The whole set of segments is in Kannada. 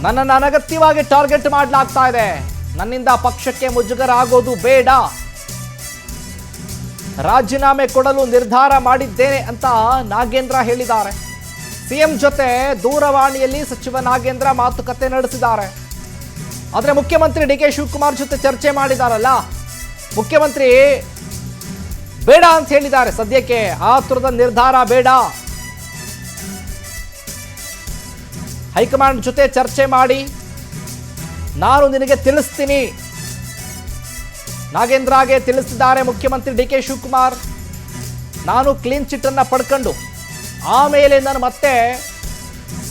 ನನ್ನನ್ನು ಅನಗತ್ಯವಾಗಿ ಟಾರ್ಗೆಟ್ ಮಾಡಲಾಗ್ತಾ ಇದೆ. ನನ್ನಿಂದ ಪಕ್ಷಕ್ಕೆ ಮುಜುಗರ ಆಗೋದು ಬೇಡ. ರಾಜೀನಾಮೆ ಕೊಡಲು ನಿರ್ಧಾರ ಮಾಡಿದ್ದೇನೆ ಅಂತ ನಾಗೇಂದ್ರ ಹೇಳಿದ್ದಾರೆ. ಸಿಎಂ ಜೊತೆ ದೂರವಾಣಿಯಲ್ಲಿ ಸಚಿವ ನಾಗೇಂದ್ರ ಮಾತುಕತೆ ನಡೆಸಿದ್ದಾರೆ. ಆದರೆ ಮುಖ್ಯಮಂತ್ರಿ ಡಿ.ಕೆ. ಶಿವಕುಮಾರ್ ಜೊತೆ ಚರ್ಚೆ ಮಾಡಿದಾರಲ್ಲ, ಮುಖ್ಯಮಂತ್ರಿ ಬೇಡ ಅಂತ ಹೇಳಿದ್ದಾರೆ. ಸದ್ಯಕ್ಕೆ ಆತುರದ ನಿರ್ಧಾರ ಬೇಡ, ಹೈಕಮಾಂಡ್ ಜೊತೆ ಚರ್ಚೆ ಮಾಡಿ ನಾನು ನಿನಗೆ ತಿಳಿಸ್ತೀನಿ, ನಾಗೇಂದ್ರಗೆ ತಿಳಿಸಿದ್ದಾರೆ ಮುಖ್ಯಮಂತ್ರಿ ಡಿ.ಕೆ. ಶಿವಕುಮಾರ್. ನಾನು ಕ್ಲೀನ್ ಚಿಟ್ ಅನ್ನ ಪಡ್ಕೊಂಡು ಆಮೇಲೆ ನಾನು ಮತ್ತೆ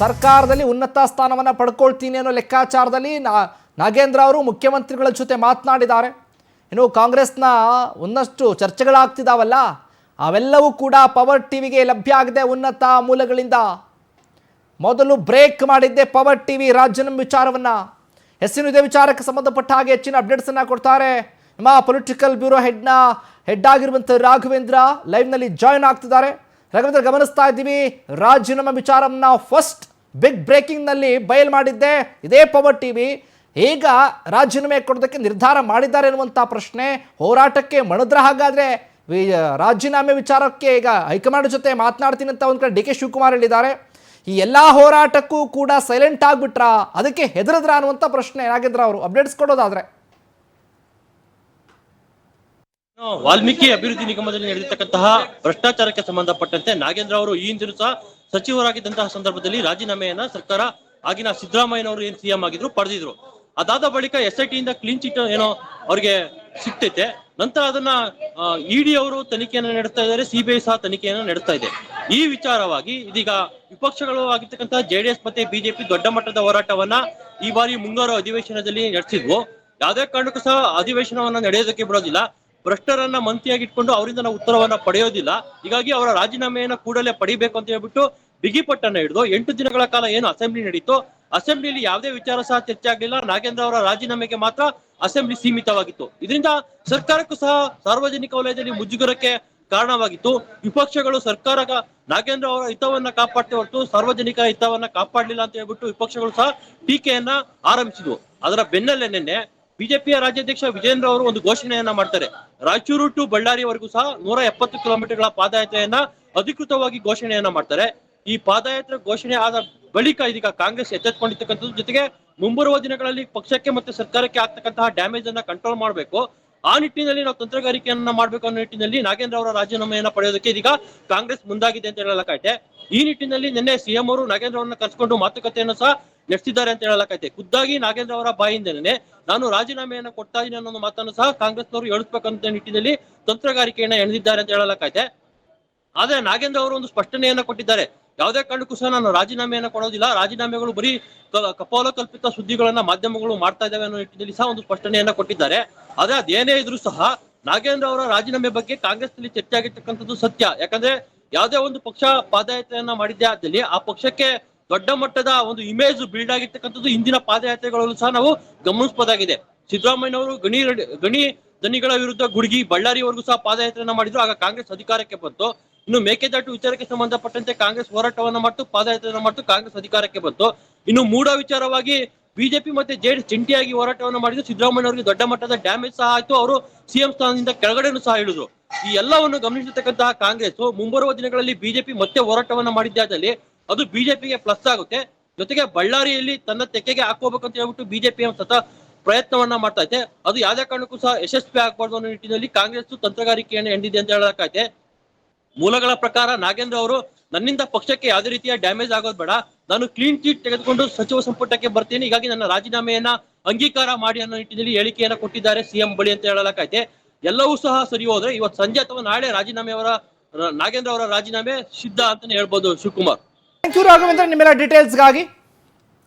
ಸರ್ಕಾರದಲ್ಲಿ ಉನ್ನತ ಸ್ಥಾನವನ್ನು ಪಡ್ಕೊಳ್ತೀನಿ ಅನ್ನೋ ಲೆಕ್ಕಾಚಾರದಲ್ಲಿ ನಾಗೇಂದ್ರ ಅವರು ಮುಖ್ಯಮಂತ್ರಿಗಳ ಜೊತೆ ಮಾತನಾಡಿದ್ದಾರೆ. ಇನ್ನು ಕಾಂಗ್ರೆಸ್ನ ಒಂದಷ್ಟು ಚರ್ಚೆಗಳಾಗ್ತಿದ್ದಾವಲ್ಲ, ಅವೆಲ್ಲವೂ ಕೂಡ ಪವರ್ ಟಿವಿಗೆ ಲಭ್ಯ ಆಗಿದೆ ಉನ್ನತ ಮೂಲಗಳಿಂದ. ಮೊದಲು ಬ್ರೇಕ್ ಮಾಡಿದ್ದೆ ಪವರ್ ಟಿವಿ ರಾಜೀನಾಮೆ ವಿಚಾರವನ್ನು. ಇದೇ ವಿಚಾರಕ್ಕೆ ಸಂಬಂಧಪಟ್ಟ ಹಾಗೆ ಹೆಚ್ಚಿನ ಅಪ್ಡೇಟ್ಸನ್ನು ಕೊಡ್ತಾರೆ ನಮ್ಮ ಪೊಲಿಟಿಕಲ್ ಬ್ಯೂರೋ ಹೆಡ್ ಆಗಿರುವಂಥ ರಾಘವೇಂದ್ರ ಲೈವ್ನಲ್ಲಿ ಜಾಯ್ನ್ ಆಗ್ತಿದ್ದಾರೆ. ರಾಘವೇಂದ್ರ, ಗಮನಿಸ್ತಾ ಇದ್ದೀವಿ ರಾಜೀನಾಮೆ ವಿಚಾರವನ್ನು ಫಸ್ಟ್ ಬಿಗ್ ಬ್ರೇಕಿಂಗ್ನಲ್ಲಿ ಬಯಲು ಮಾಡಿದ್ದೆ ಇದೇ ಪವರ್ ಟಿವಿ. ಈಗ ರಾಜೀನಾಮೆ ಕೊಡೋದಕ್ಕೆ ನಿರ್ಧಾರ ಮಾಡಿದ್ದಾರೆ ಎನ್ನುವಂಥ ಪ್ರಶ್ನೆ, ಹೋರಾಟಕ್ಕೆ ಮಣಿದ್ರ. ಹಾಗಾದರೆ ರಾಜೀನಾಮೆ ವಿಚಾರಕ್ಕೆ ಈಗ ಹೈಕಮಾಂಡ್ ಜೊತೆ ಮಾತನಾಡ್ತೀನಿ ಅಂತ ಒಂದು ಕಡೆ ಡಿ.ಕೆ. ಶಿವಕುಮಾರ್ ಹೇಳಿದ್ದಾರೆ. ಈ ಎಲ್ಲ ಹೋರಾಟಕ್ಕೂ ಕೂಡ ಸೈಲೆಂಟ್ ಆಗಿಬಿಟ್ರಾ, ಅದಕ್ಕೆ ಹೆದರಿದ್ರ ಅನ್ನುವಂಥ ಪ್ರಶ್ನೆ ನಾಗೇಂದ್ರ ಅವರು. ಅಪ್ಡೇಟ್ಸ್ ಕೊಡೋದಾದ್ರೆ, ವಾಲ್ಮೀಕಿ ಅಭಿವೃದ್ಧಿ ನಿಗಮದಲ್ಲಿ ನಡೆದಿರ್ತಕ್ಕಂತಹ ಭ್ರಷ್ಟಾಚಾರಕ್ಕೆ ಸಂಬಂಧಪಟ್ಟಂತೆ ನಾಗೇಂದ್ರ ಅವರು ಈ ಹಿಂದಿನ ಸಹ ಸಚಿವರಾಗಿದ್ದಂತಹ ಸಂದರ್ಭದಲ್ಲಿ ರಾಜೀನಾಮೆಯನ್ನ ಸರ್ಕಾರ ಆಗಿನ ಸಿದ್ದರಾಮಯ್ಯನವರು ಏನ್ ಸಿಎಂ ಆಗಿದ್ರು ಪಡೆದಿದ್ರು. ಅದಾದ ಬಳಿಕ SIT ಇಂದ ಕ್ಲೀನ್ ಚಿಟ್ ಏನೋ ಅವ್ರಿಗೆ ಸಿಗ್ತೈತೆ. ನಂತರ ಅದನ್ನ ಇಡಿ ಅವರು ತನಿಖೆಯನ್ನು ನಡೆಸ್ತಾ ಇದ್ದಾರೆ, CBI ಸಹ ತನಿಖೆಯನ್ನು ನಡೆಸ್ತಾ ಇದೆ. ಈ ವಿಚಾರವಾಗಿ ಇದೀಗ ವಿಪಕ್ಷಗಳು ಆಗಿರ್ತಕ್ಕಂತಹ JDS ಮತ್ತೆ ಬಿಜೆಪಿ ದೊಡ್ಡ ಮಟ್ಟದ ಹೋರಾಟವನ್ನ ಈ ಬಾರಿ ಮುಂಗಾರು ಅಧಿವೇಶನದಲ್ಲಿ ನಡೆಸಿದ್ವು. ಯಾವುದೇ ಕಾರಣಕ್ಕೂ ಸಹ ಅಧಿವೇಶನವನ್ನ ನಡೆಯೋದಕ್ಕೆ ಬಿಡೋದಿಲ್ಲ. ಭ್ರಷ್ಟರನ್ನ ಮಂತ್ರಿಯಾಗಿ ಇಟ್ಕೊಂಡು ಅವರಿಂದ ನಾವು ಉತ್ತರವನ್ನ ಪಡೆಯೋದಿಲ್ಲ. ಹೀಗಾಗಿ ಅವರ ರಾಜೀನಾಮೆಯನ್ನ ಕೂಡಲೇ ಪಡಿಬೇಕು ಅಂತ ಹೇಳ್ಬಿಟ್ಟು ಬಿಗಿಪಟ್ಟನ್ನ ಹಿಡಿದು 8 ದಿನಗಳ ಕಾಲ ಏನು ಅಸೆಂಬ್ಲಿ ನಡೀತು, ಅಸೆಂಬ್ಲಿಯಲ್ಲಿ ಯಾವುದೇ ವಿಚಾರ ಸಹ ಚರ್ಚೆ ಆಗಲಿಲ್ಲ. ನಾಗೇಂದ್ರ ಅವರ ರಾಜೀನಾಮೆಗೆ ಮಾತ್ರ ಅಸೆಂಬ್ಲಿ ಸೀಮಿತವಾಗಿತ್ತು. ಇದರಿಂದ ಸರ್ಕಾರಕ್ಕೂ ಸಹ ಸಾರ್ವಜನಿಕ ವಲಯದಲ್ಲಿ ಮುಜುಗರಕ್ಕೆ ಕಾರಣವಾಗಿತ್ತು. ವಿಪಕ್ಷಗಳು ಸರ್ಕಾರ ನಾಗೇಂದ್ರ ಅವರ ಹಿತವನ್ನ ಕಾಪಾಡ್ತೇ ಹೊರತು ಸಾರ್ವಜನಿಕ ಹಿತವನ್ನ ಕಾಪಾಡಲಿಲ್ಲ ಅಂತ ಹೇಳ್ಬಿಟ್ಟು ವಿಪಕ್ಷಗಳು ಸಹ ಟೀಕೆಯನ್ನ ಆರಂಭಿಸಿದ್ವು. ಅದರ ಬೆನ್ನಲ್ಲೇ ನಿನ್ನೆ ಬಿಜೆಪಿಯ ರಾಜ್ಯಾಧ್ಯಕ್ಷ ವಿಜೇಂದ್ರ ಅವರು ಒಂದು ಘೋಷಣೆಯನ್ನ ಮಾಡ್ತಾರೆ. ರಾಯಚೂರು ಟು ಬಳ್ಳಾರಿವರೆಗೂ ಸಹ 170 ಕಿಲೋಮೀಟರ್ಗಳ ಪಾದಯಾತ್ರೆಯನ್ನ ಅಧಿಕೃತವಾಗಿ ಘೋಷಣೆಯನ್ನ ಮಾಡ್ತಾರೆ. ಈ ಪಾದಯಾತ್ರೆ ಘೋಷಣೆ ಆದ ಬಳಿಕ ಇದೀಗ ಕಾಂಗ್ರೆಸ್ ಎಚ್ಚೆತ್ತುಕೊಂಡಿರ್ತಕ್ಕಂಥದ್ದು, ಜೊತೆಗೆ ಮುಂಬರುವ ದಿನಗಳಲ್ಲಿ ಪಕ್ಷಕ್ಕೆ ಮತ್ತೆ ಸರ್ಕಾರಕ್ಕೆ ಆಗ್ತಕ್ಕಂತಹ ಡ್ಯಾಮೇಜ್ ಅನ್ನ ಕಂಟ್ರೋಲ್ ಮಾಡಬೇಕು. ಆ ನಿಟ್ಟಿನಲ್ಲಿ ನಾವು ತಂತ್ರಗಾರಿಕೆಯನ್ನ ಮಾಡಬೇಕು ಅನ್ನೋ ನಿಟ್ಟಿನಲ್ಲಿ ನಾಗೇಂದ್ರ ಅವರ ರಾಜೀನಾಮೆಯನ್ನ ಪಡೆಯೋದಕ್ಕೆ ಇದೀಗ ಕಾಂಗ್ರೆಸ್ ಮುಂದಾಗಿದೆ ಅಂತ ಹೇಳಲಾಗೈತೆ. ಈ ನಿಟ್ಟಿನಲ್ಲಿ ನಿನ್ನೆ ಸಿಎಂ ಅವರು ನಾಗೇಂದ್ರ ಅವರನ್ನ ಕರೆಸಿಕೊಂಡು ಮಾತುಕತೆಯನ್ನು ಸಹ ನಡೆಸಿದ್ದಾರೆ ಅಂತ ಹೇಳಲಾಗೈತೆ. ಖುದ್ದಾಗಿ ನಾಗೇಂದ್ರ ಅವರ ಬಾಯಿಂದನೇ ನಾನು ರಾಜೀನಾಮೆಯನ್ನ ಕೊಡ್ತಾ ಇದ್ದೀನಿ ಅನ್ನೋ ಮಾತನ್ನು ಸಹ ಕಾಂಗ್ರೆಸ್ನವರು ಹೇಳಿಸ್ಬೇಕಂತ ನಿಟ್ಟಿನಲ್ಲಿ ತಂತ್ರಗಾರಿಕೆಯನ್ನ ಎಳೆದಿದ್ದಾರೆ ಅಂತ ಹೇಳಲಾಗೈತೆ. ಆದ್ರೆ ನಾಗೇಂದ್ರ ಅವರು ಒಂದು ಸ್ಪಷ್ಟನೆಯನ್ನ ಕೊಟ್ಟಿದ್ದಾರೆ. ಯಾವುದೇ ಕಾರಣಕ್ಕೂ ಸಹ ನಾನು ರಾಜೀನಾಮೆಯನ್ನ ಕೊಡೋದಿಲ್ಲ, ರಾಜೀನಾಮೆಗಳು ಬರೀ ಕಪೋಲಕಲ್ಪಿತ ಸುದ್ದಿಗಳನ್ನ ಮಾಧ್ಯಮಗಳು ಮಾಡ್ತಾ ಇದ್ದಾವೆ ಅನ್ನೋ ನಿಟ್ಟಿನಲ್ಲಿ ಸಹ ಒಂದು ಸ್ಪಷ್ಟನೆಯನ್ನ ಕೊಟ್ಟಿದ್ದಾರೆ. ಆದ್ರೆ ಅದೇನೇ ಇದ್ರೂ ಸಹ ನಾಗೇಂದ್ರ ಅವರ ರಾಜೀನಾಮೆ ಬಗ್ಗೆ ಕಾಂಗ್ರೆಸ್ ನಲ್ಲಿ ಚರ್ಚೆ ಆಗಿರ್ತಕ್ಕಂಥದ್ದು ಸತ್ಯ. ಯಾಕಂದ್ರೆ ಯಾವುದೇ ಒಂದು ಪಕ್ಷ ಪಾದಯಾತ್ರೆಯನ್ನ ಮಾಡಿದ್ದೇ ಆದಲ್ಲಿ ಆ ಪಕ್ಷಕ್ಕೆ ದೊಡ್ಡ ಮಟ್ಟದ ಒಂದು ಇಮೇಜ್ ಬಿಲ್ಡ್ ಆಗಿರ್ತಕ್ಕಂಥದ್ದು ಇಂದಿನ ಪಾದಯಾತ್ರೆಗಳಲ್ಲೂ ಸಹ ನಾವು ಗಮನಿಸಬಹುದಾಗಿದೆ. ಸಿದ್ದರಾಮಯ್ಯನವರು ಗಣಿ ದನಿಗಳ ವಿರುದ್ಧ ಗುಡುಗಿ ಬಳ್ಳಾರಿವರೆಗೂ ಸಹ ಪಾದಯಾತ್ರೆಯನ್ನ ಮಾಡಿದ್ರು. ಆಗ ಕಾಂಗ್ರೆಸ್ ಅಧಿಕಾರಕ್ಕೆ ಬಂತು. ಇನ್ನು ಮೇಕೆದಾಟು ವಿಚಾರಕ್ಕೆ ಸಂಬಂಧಪಟ್ಟಂತೆ ಕಾಂಗ್ರೆಸ್ ಹೋರಾಟವನ್ನ ಮಾಡ್ತು, ಪಾದಯಾತ್ರೆಯನ್ನ ಮಾಡ್ತು, ಕಾಂಗ್ರೆಸ್ ಅಧಿಕಾರಕ್ಕೆ ಬಂತು. ಇನ್ನು ಮೂಡ ವಿಚಾರವಾಗಿ ಬಿಜೆಪಿ ಮತ್ತೆ JDS ಜಂಟಿಯಾಗಿ ಹೋರಾಟವನ್ನ ಮಾಡಿದ್ರು. ಸಿದ್ದರಾಮಯ್ಯ ಅವರಿಗೆ ದೊಡ್ಡ ಮಟ್ಟದ ಡ್ಯಾಮೇಜ್ ಸಹ ಆಯ್ತು, ಅವರು ಸಿಎಂ ಸ್ಥಾನದಿಂದ ಕೆಳಗಡೆನೂ ಸಹ ಇಳಿದ್ರು. ಈ ಎಲ್ಲವನ್ನು ಗಮನಿಸಿರ್ತಕ್ಕಂತಹ ಕಾಂಗ್ರೆಸ್ ಮುಂಬರುವ ದಿನಗಳಲ್ಲಿ ಬಿಜೆಪಿ ಮತ್ತೆ ಹೋರಾಟವನ್ನ ಮಾಡಿದ್ದಾದಲ್ಲಿ ಅದು ಬಿಜೆಪಿಗೆ ಪ್ಲಸ್ ಆಗುತ್ತೆ. ಜೊತೆಗೆ ಬಳ್ಳಾರಿಯಲ್ಲಿ ತನ್ನ ತೆಕ್ಕೆಗೆ ಹಾಕೋಬೇಕಂತ ಹೇಳ್ಬಿಟ್ಟು ಬಿಜೆಪಿ ಪ್ರಯತ್ನವನ್ನ ಮಾಡ್ತಾ ಇದೆ. ಅದು ಯಾವುದೇ ಕಾರಣಕ್ಕೂ ಸಹ ಯಶಸ್ವಿ ಆಗಬಾರ್ದು ಅನ್ನೋ ನಿಟ್ಟಿನಲ್ಲಿ ಕಾಂಗ್ರೆಸ್ ತಂತ್ರಗಾರಿಕೆಯನ್ನು ಎಂದಿದೆ ಅಂತ ಹೇಳಲಾಗೈತೆ. ಮೂಲಗಳ ಪ್ರಕಾರ ನಾಗೇಂದ್ರ ಅವರು ನನ್ನಿಂದ ಪಕ್ಷಕ್ಕೆ ಯಾವುದೇ ರೀತಿಯ ಡ್ಯಾಮೇಜ್ ಆಗೋದು ಬೇಡ, ನಾನು ಕ್ಲೀನ್ ಚೀಟ್ ತೆಗೆದುಕೊಂಡು ಸಚಿವ ಸಂಪುಟಕ್ಕೆ ಬರ್ತೀನಿ, ಹೀಗಾಗಿ ನನ್ನ ರಾಜೀನಾಮೆಯನ್ನ ಅಂಗೀಕಾರ ಮಾಡಿ ಅನ್ನೋ ನಿಟ್ಟಿನಲ್ಲಿ ಹೇಳಿಕೆಯನ್ನ ಕೊಟ್ಟಿದ್ದಾರೆ ಸಿಎಂ ಬಳಿ ಅಂತ ಹೇಳಲಾಗೈತೆ. ಎಲ್ಲವೂ ಸಹ ಸರಿ ಹೋದ್ರೆ ಇವತ್ತು ಸಂಜೆ ಅಥವಾ ನಾಳೆ ನಾಗೇಂದ್ರ ಅವರ ರಾಜೀನಾಮೆ ಸಿದ್ಧ ಅಂತಾನೆ ಹೇಳ್ಬೋದು. ಶಿವಕುಮಾರ್, ಥ್ಯಾಂಕ್ ಯು ರಾಘವೇಂದ್ರ, ನಿಮ್ಮೆಲ್ಲ ಡೀಟೇಲ್ಸ್ಗಾಗಿ.